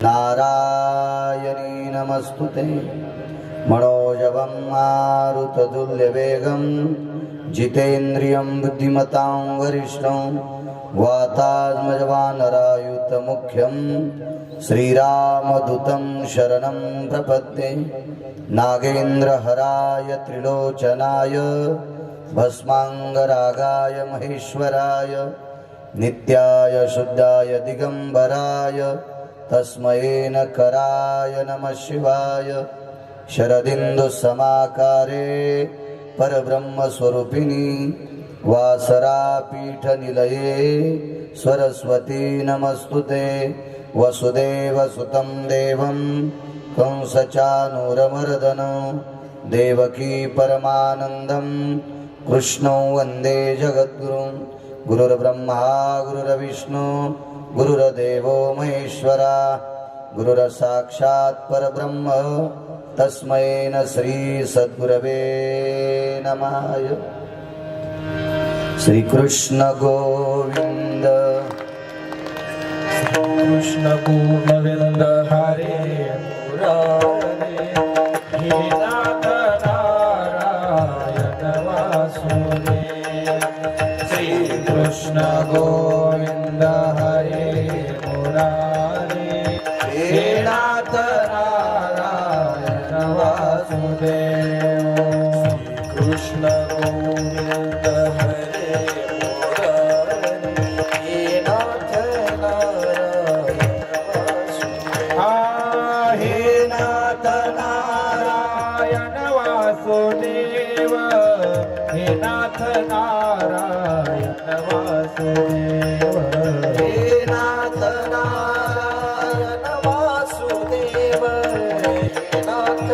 नारायणी नमस्तुते मनोजवं मारुततुल्यवेगं जितेन्द्रियं बुद्धिमतां वरिष्ठं वातात्मजवानरायुतमुख्यं श्रीरामदूतं शरणं प्रपद्ये। नागेन्द्रहराय त्रिलोचनाय भस्मांगरागाय महेश्वराय नित्याय शुद्धाय दिगंबराय तस्मै नकराय नमः शिवाय। शरदिन्दु समाकारे परब्रह्मस्वरूपिणी वासरापीठ निलये सरस्वती नमस्तुते। वसुदेवसुतं देवं कंसचानूरमर्दनं देवकी परमानन्दं कृष्णं वन्दे जगद्गुरुं। गुरुर्ब्रह्मा गुरुर्विष्णु गुरुर्देवो महेश्वरा गुरुर्साक्षात् परब्रह्म तस्मै न श्री सद्गुरवे नमः। श्री कृष्ण गोविंद कृष्ण गोविंद हरे मुरारे हे नाथ नारायण वासुदेव। श्री कृष्ण गोविंद हरे मुरारे हे नाथ नारायण वासुदेव। कृष्ण गोविंद हरे मुरारे हे नाथ वासुदेव। हे नाथ नारायण वासुदेव। हे नाथ नारायण वासुदेव। हे नाथ नारायण वासुदेव। हे नाथ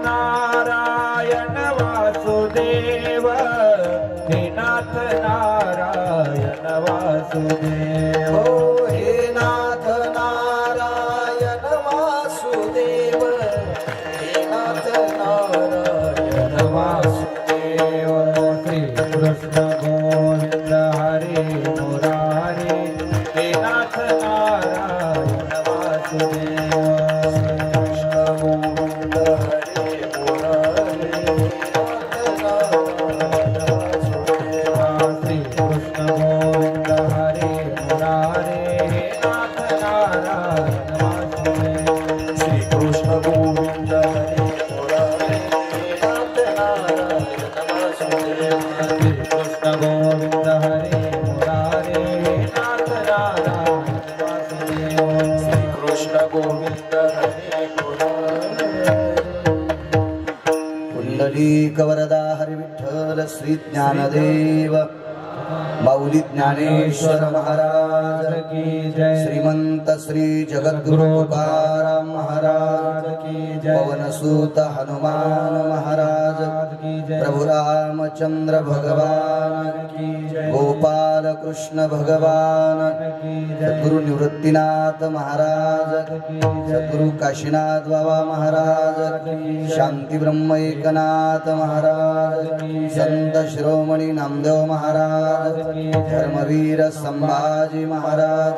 नारायण वासुदेव। हे नाथ नारायण वासुदेव। हे नाथ नारायण वासुदेव। हे नाथ नारायण वासुदेव। श्री कृष्ण गोविंद हरे मुरारे हे नाथ नारायण वासुदेव। कृष्ण गोविंद हरे मुरारे श्री कृष्ण गोविंद हरे मुरारे हे नाथ नारायण वासुदेव। श्री कृष्ण गोविंद हरे मुरारे हे नाथ नारायण वासुदेव। श्री कृष्ण गोविंद हरे मुरारे हे नाथ नारायण वासुदेव। श्री कृष्ण गोविंद हरे मुरारे। पुंडलीक वरदा हरि विठ्ठल श्री ज्ञानदेव माऊली ज्ञानेश्वर महाराज की जय। श्रीमंत श्री जगद्गुरु तुकाराम महाराज की जय। पवनसूत हनुमान महाराज की जय। प्रभु रामचंद्र भगवान की जय। गोपाल कृष्ण भगवान की जय। सद्गुरु निवृत्तीनाथ महाराज की जय। सद्गुरु काशीनाथ बाबा महाराज शांती ब्रह्म एकनाथ महाराज संत शिरोमणी नामदेव महाराज धर्मवीर संभाजी महाराज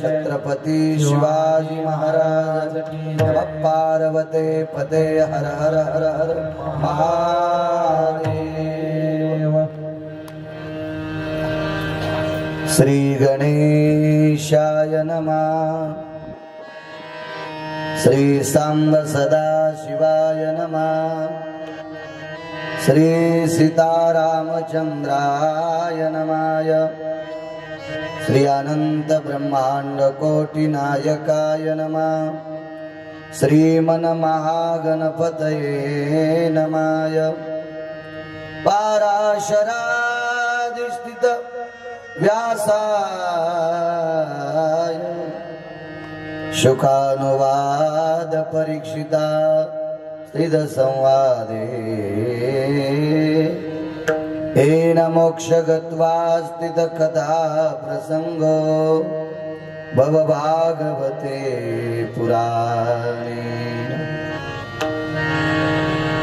छत्रपती शिवाजी महाराज नमः पार्वते पते हर हर हर हर महादेव। श्री गणेशाय नमः। श्री सांब सदा शिवाय नमः। श्री सीतारामचंद्राय नमः। श्री अनंत ब्रह्मांड कोटि नायकाय नमः। श्रीमन महागणपतये नमः। पाराशराधिष्ठित व्यासाय शुकानुवाद परीक्षिता स्थित संवादे येन मोक्षगत्वा स्थित कथा प्रसंगो भवभागवते पुराणे।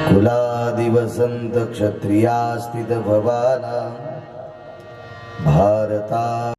कुलादिवसंत क्षत्रिया स्थित भवाना भारता